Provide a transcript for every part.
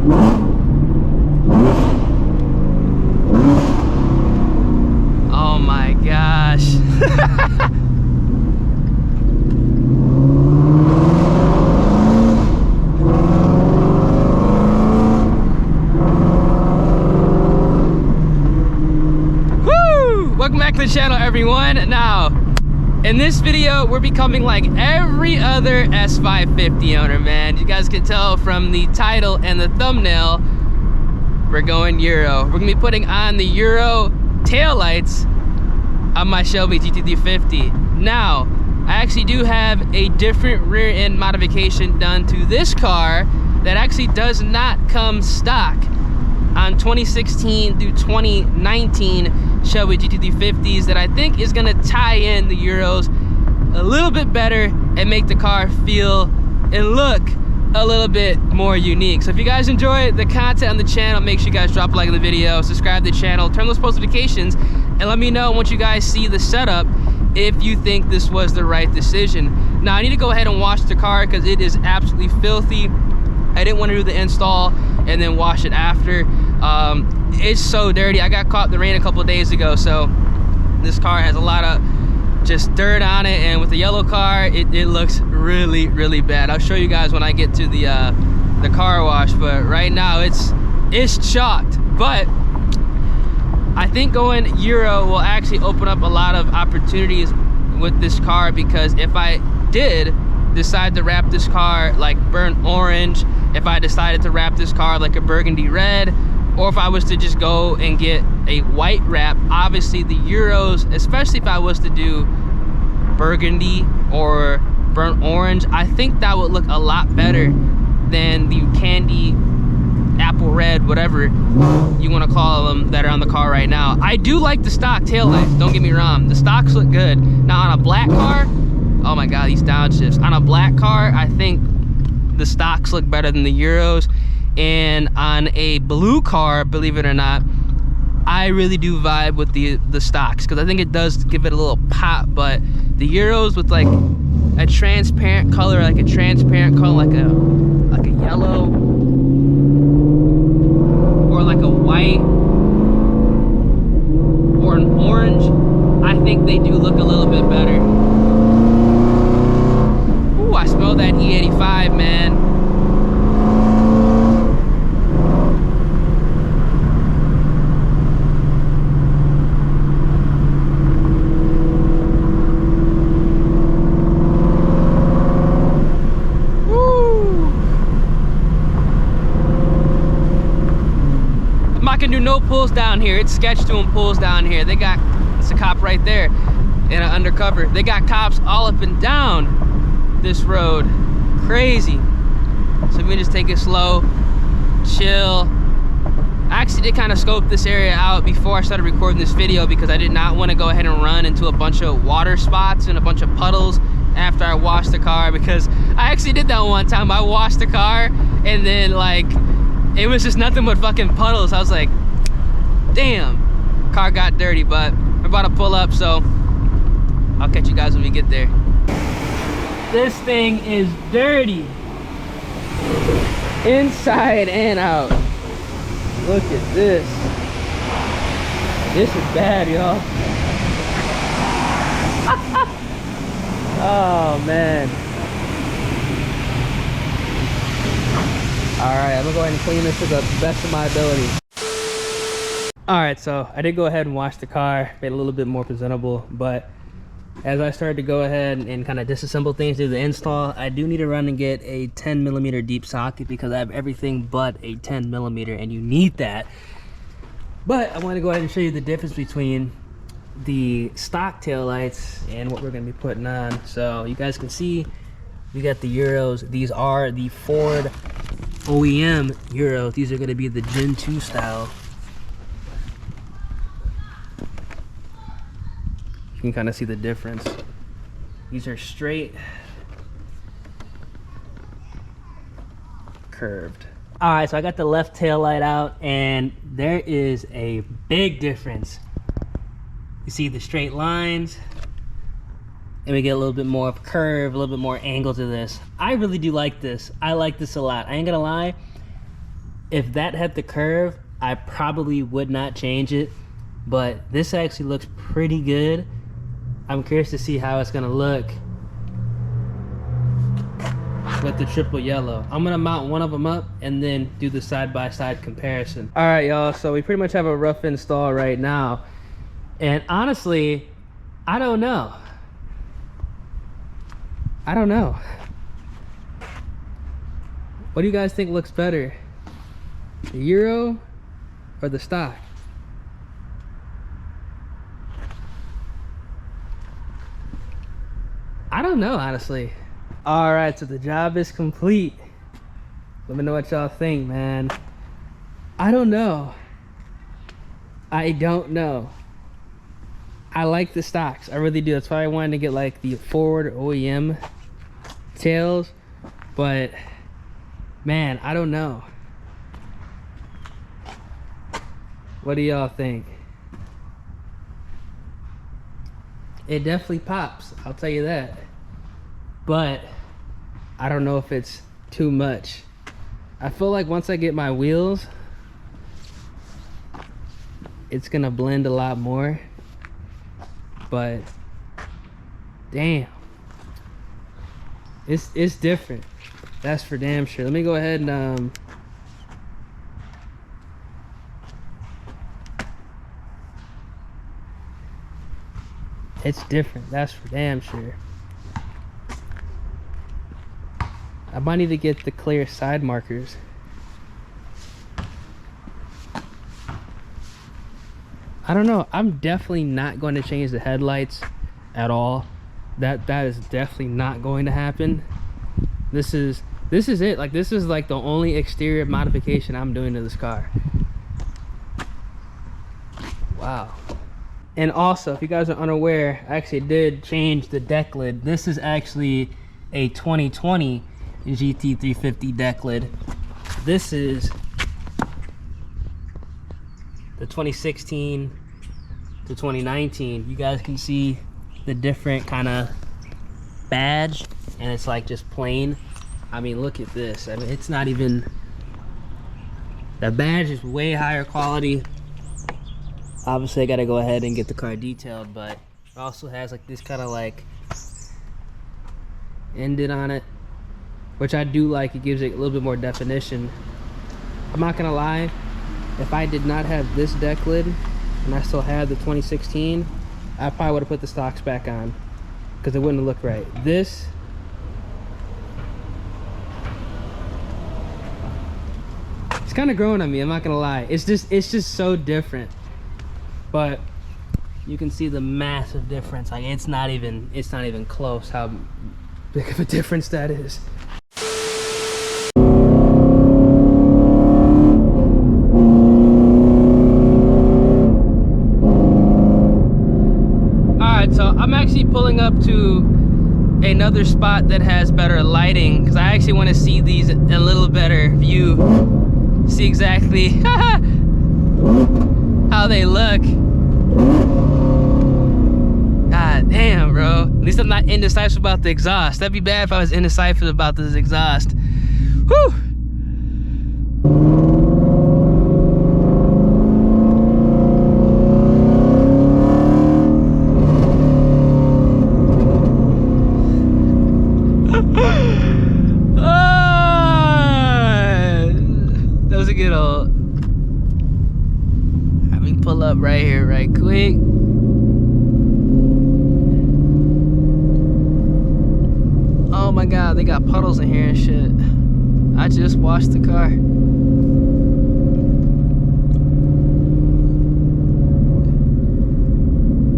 Oh my gosh. Welcome back to the channel, everyone. Now, in this video, we're becoming like every other S550 owner, man. You guys can tell from the title and the thumbnail, we're going Euro. We're gonna be putting on the Euro taillights on my Shelby GT350. Now, I actually do have a different rear end modification done to this car that actually does not come stock on 2016 through 2019 Shelby GT350s that I think is gonna tie in the Euros a little bit better and make the car feel and look a little bit more unique. So if you guys enjoy the content on the channel, make sure you guys drop a like on the video, subscribe to the channel, turn those post notifications, and let me know once you guys see the setup if you think this was the right decision. Now, I need to go ahead and wash the car because it is absolutely filthy. I didn't want to do the install and then wash it after. It's so dirty. I got caught in the rain a couple days ago, so this car has a lot of just dirt on it, and with the yellow car, it looks really, really bad. I'll show you guys when I get to the car wash, but right now it's chalked. But I think going Euro will actually open up a lot of opportunities with this car, because if I did decide to wrap this car like burnt orange, if I decided to wrap this car like a burgundy red, or if I was to just go and get a white wrap, obviously the Euros, especially if I was to do burgundy or burnt orange, I think that would look a lot better than the candy apple red, whatever you want to call them, that are on the car right now. I do like the stock taillights, don't get me wrong. The stocks look good. Now on a black car, oh my god, these downshifts. On a black car, I think the stocks look better than the Euros. And on a blue car, believe it or not, I really do vibe with the stocks, because I think it does give it a little pop. But the Euros with like a transparent color, like a yellow, or like a white, or an orange, I think they do look a little bit better. Ooh, I smell that E85, man. Do no pulls down here. It's sketch doing pulls down here. They got, it's a cop right there in an undercover. They got cops all up and down this road. Crazy. So we just take it slow, chill. I actually did kind of scope this area out before I started recording this video, because I did not want to go ahead and run into a bunch of water spots and a bunch of puddles after I washed the car, because I actually did that one time. I washed the car and then like it was just nothing but fucking puddles. I was like, damn, car got dirty. But we're about to pull up, so I'll catch you guys when we get there. This thing is dirty inside and out. Look at this. This is bad, y'all. Oh man. Alright, I'm gonna go ahead and clean this to the best of my ability. Alright, so I did go ahead and wash the car, made it a little bit more presentable, but as I started to go ahead and kind of disassemble things, do the install, I do need to run and get a 10mm deep socket, because I have everything but a 10mm, and you need that. But I want to go ahead and show you the difference between the stock taillights and what we're going to be putting on. So you guys can see we got the Euros. These are the Ford OEM Euros. These are going to be the Gen 2 style. You can kind of see the difference. These are straight, curved. All right, so I got the left tail light out, and there is a big difference. You see the straight lines, and we get a little bit more of curve, a little bit more angle to this. I really do like this. I like this a lot. I ain't gonna lie. If that had the curve, I probably would not change it, but this actually looks pretty good. I'm curious to see how it's gonna look with the triple yellow. I'm gonna mount one of them up and then do the side-by-side comparison. All right, y'all, so we pretty much have a rough install right now. And honestly, I don't know. What do you guys think looks better? The Euro or the stock? I don't know, honestly. All right, so the job is complete. Let me know what y'all think, man. I don't know. I like the stocks, I really do. That's why I wanted to get like the Ford OEM tails, but man, I don't know. What do y'all think? It definitely pops, I'll tell you that. But I don't know if it's too much. I feel like once I get my wheels, it's gonna blend a lot more. But damn, it's different. That's for damn sure. Let me go ahead and it's different, that's for damn sure. I might need to get the clear side markers. I don't know. I'm definitely not going to change the headlights at all. That is definitely not going to happen. This is it. Like, this is like the only exterior modification I'm doing to this car. Wow. And also, if you guys are unaware, I actually did change the deck lid. This is actually a 2020 GT350 deck lid. This is the 2016 to 2019. You guys can see the different kind of badge, and it's like just plain. I mean, look at this. I mean, it's not even, the badge is way higher quality. Obviously I gotta go ahead and get the car detailed, but it also has like this kind of like indent on it, which I do like. It gives it a little bit more definition. I'm not gonna lie, if I did not have this deck lid and I still had the 2016, I probably would have put the stocks back on because it wouldn't look right. This, it's kind of growing on me, I'm not gonna lie. It's just so different. But you can see the massive difference. Like, it's not even close how big of a difference that is. Alright, so I'm actually pulling up to another spot that has better lighting because I actually want to see these in a little better view. See exactly how they look. God damn, bro. At least I'm not indecisive about the exhaust. That'd be bad if I was indecisive about this exhaust. Whew. Doesn't get old. Let me pull up right here right quick. Oh my god, they got puddles in here and shit. I just washed the car.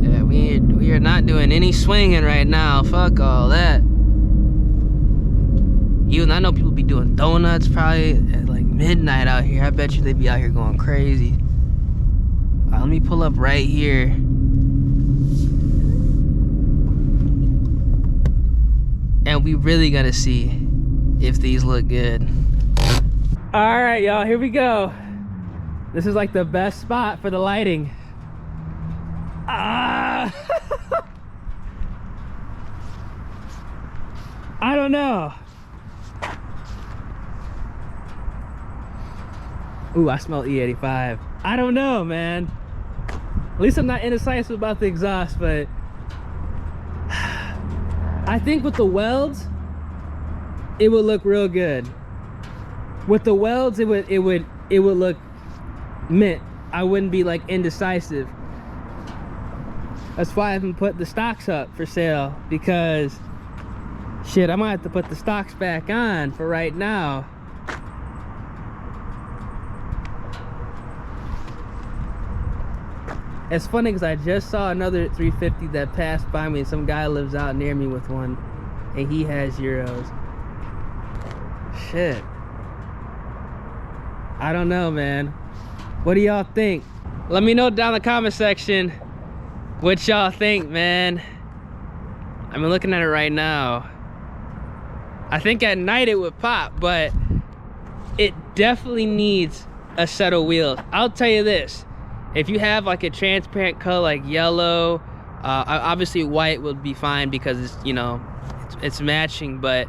Yeah, we are not doing any swinging right now. Fuck all that. Even I know people be doing donuts probably at like midnight out here. I bet you they be out here going crazy. Let me pull up right here. And we really gotta see if these look good. All right, y'all, here we go. This is like the best spot for the lighting. I don't know. Ooh, I smell E85. I don't know, man. At least I'm not indecisive about the exhaust, but I think with the welds, it would look real good. With the welds, it would look mint. I wouldn't be like indecisive. That's why I haven't put the stocks up for sale, because shit, I might have to put the stocks back on for right now. It's funny because I just saw another 350 that passed by me, and some guy lives out near me with one, and he has Euros. Shit. I don't know, man. What do y'all think? Let me know down in the comment section what y'all think, man. I'm looking at it right now. I think at night it would pop, but it definitely needs a set of wheels. I'll tell you this. If you have like a transparent color like yellow, obviously white would be fine because it's, you know, it's matching, but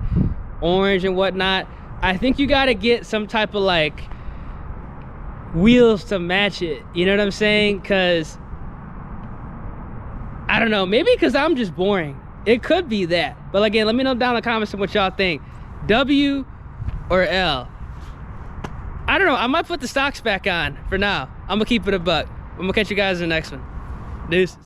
orange and whatnot, I think you gotta get some type of like wheels to match it. You know what I'm saying? Cause I don't know, maybe because I'm just boring. It could be that. But again, let me know down in the comments what y'all think. W or L? I don't know. I might put the stocks back on for now. I'm gonna keep it a buck. I'm gonna catch you guys in the next one. Deuce.